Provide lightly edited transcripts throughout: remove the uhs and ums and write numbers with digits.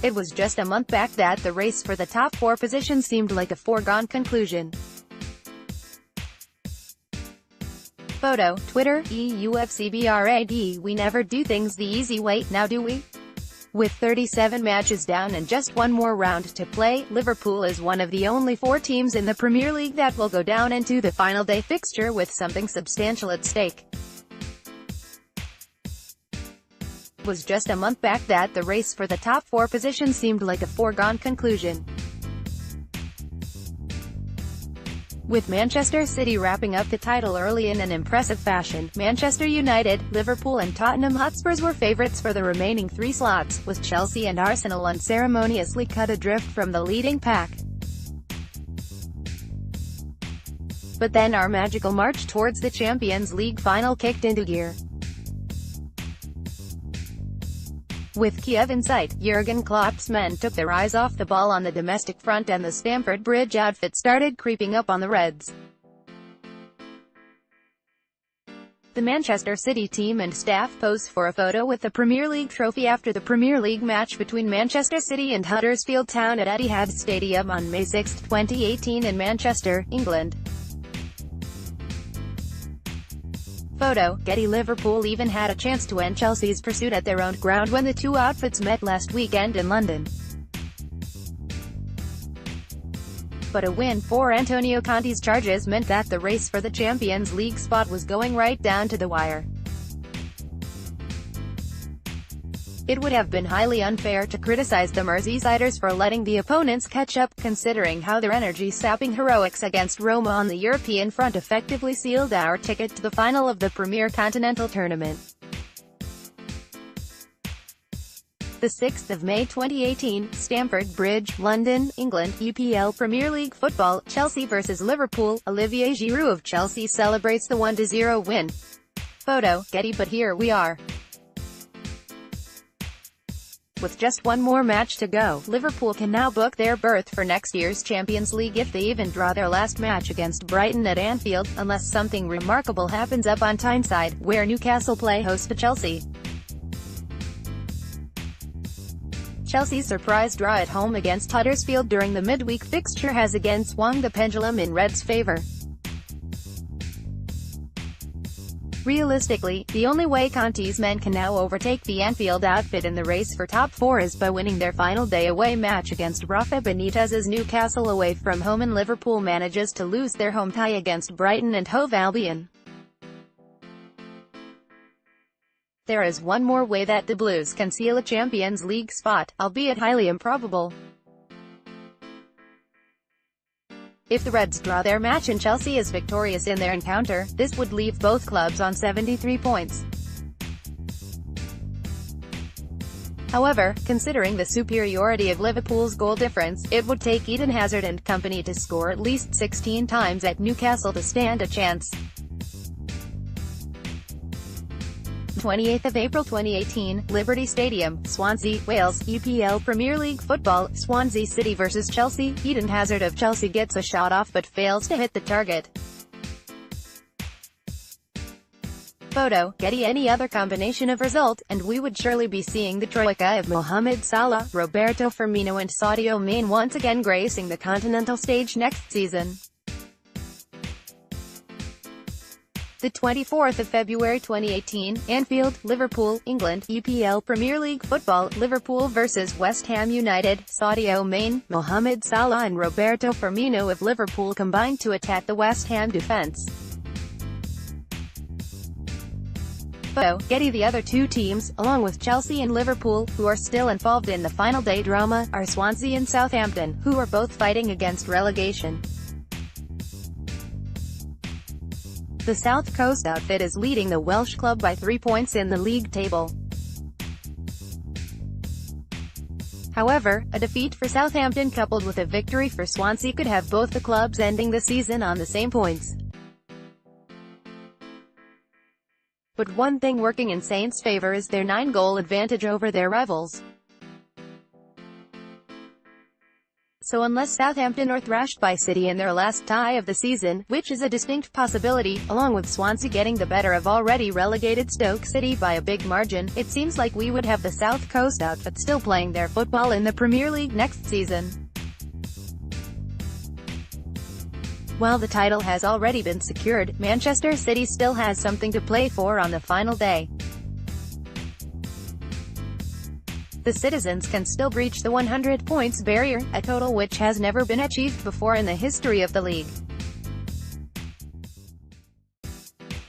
It was just a month back that the race for the top 4 position seemed like a foregone conclusion. Photo, Twitter, EUFCBRAD. We never do things the easy way, now do we? With 37 matches down and just one more round to play, Liverpool is one of the only 4 teams in the Premier League that will go down into the final day fixture with something substantial at stake. It was just a month back that the race for the top 4 position seemed like a foregone conclusion. With Manchester City wrapping up the title early in an impressive fashion, Manchester United, Liverpool and Tottenham Hotspurs were favourites for the remaining 3 slots, with Chelsea and Arsenal unceremoniously cut adrift from the leading pack. But then our magical march towards the Champions League final kicked into gear. With Kiev in sight, Jurgen Klopp's men took their eyes off the ball on the domestic front and the Stamford Bridge outfit started creeping up on the Reds. The Manchester City team and staff posed for a photo with the Premier League trophy after the Premier League match between Manchester City and Huddersfield Town at Etihad Stadium on May 6, 2018 in Manchester, England. Photo, Getty. Liverpool even had a chance to end Chelsea's pursuit at their own ground when the 2 outfits met last weekend in London. But a win for Antonio Conte's charges meant that the race for the Champions League spot was going right down to the wire. It would have been highly unfair to criticize the Merseysiders for letting the opponents catch up, considering how their energy-sapping heroics against Roma on the European front effectively sealed our ticket to the final of the Premier Continental Tournament. The 6th of May 2018, Stamford Bridge, London, England, EPL Premier League football, Chelsea vs Liverpool. Olivier Giroud of Chelsea celebrates the 1-0 win. Photo, Getty. But here we are. With just one more match to go, Liverpool can now book their berth for next year's Champions League if they even draw their last match against Brighton at Anfield, unless something remarkable happens up on Tyneside, where Newcastle play host to Chelsea. Chelsea's surprise draw at home against Huddersfield during the midweek fixture has again swung the pendulum in Reds' favour. Realistically, the only way Conte's men can now overtake the Anfield outfit in the race for top 4 is by winning their final day away match against Rafa Benitez's Newcastle away from home, and Liverpool manages to lose their home tie against Brighton and Hove Albion. There is one more way that the Blues can seal a Champions League spot, albeit highly improbable. If the Reds draw their match and Chelsea is victorious in their encounter, this would leave both clubs on 73 points. However, considering the superiority of Liverpool's goal difference, it would take Eden Hazard and company to score at least 16 times at Newcastle to stand a chance. 28th of April 2018, Liberty Stadium, Swansea, Wales, EPL Premier League football, Swansea City vs Chelsea. Eden Hazard of Chelsea gets a shot off but fails to hit the target. Photo, Getty. Any other combination of result, and we would surely be seeing the troika of Mohamed Salah, Roberto Firmino and Sadio Mane once again gracing the continental stage next season. The 24th of February 2018, Anfield, Liverpool, England, EPL Premier League football, Liverpool vs West Ham United. Sadio Mane, Mohamed Salah and Roberto Firmino of Liverpool combined to attack the West Ham defence. Photo, Getty. The other 2 teams, along with Chelsea and Liverpool, who are still involved in the final day drama, are Swansea and Southampton, who are both fighting against relegation. The South Coast outfit is leading the Welsh club by 3 points in the league table. However, a defeat for Southampton coupled with a victory for Swansea could have both the clubs ending the season on the same points. But one thing working in Saints' favour is their 9-goal advantage over their rivals. So unless Southampton are thrashed by City in their last tie of the season, which is a distinct possibility, along with Swansea getting the better of already relegated Stoke City by a big margin, it seems like we would have the South Coast outfit still playing their football in the Premier League next season. While the title has already been secured, Manchester City still has something to play for on the final day. The citizens can still breach the 100 points barrier, a total which has never been achieved before in the history of the league.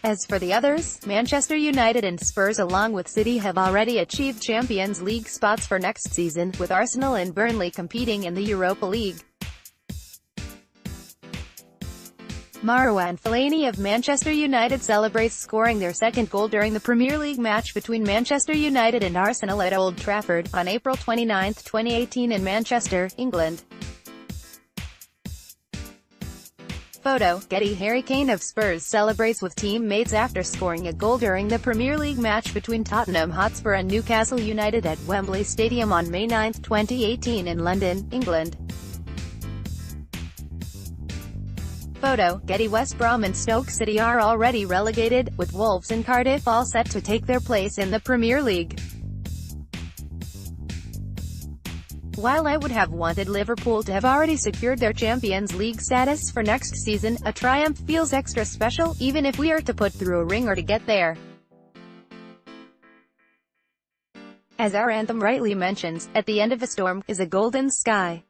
As for the others, Manchester United and Spurs along with City have already achieved Champions League spots for next season, with Arsenal and Burnley competing in the Europa League. Marwan Fellaini of Manchester United celebrates scoring their second goal during the Premier League match between Manchester United and Arsenal at Old Trafford, on April 29, 2018 in Manchester, England. Photo, Getty. Harry Kane of Spurs celebrates with teammates after scoring a goal during the Premier League match between Tottenham Hotspur and Newcastle United at Wembley Stadium on May 9, 2018 in London, England. Photo, Getty. West Brom and Stoke City are already relegated, with Wolves and Cardiff all set to take their place in the Premier League. While I would have wanted Liverpool to have already secured their Champions League status for next season, a triumph feels extra special, even if we are to put through a ringer to get there. As our anthem rightly mentions, at the end of a storm is a golden sky.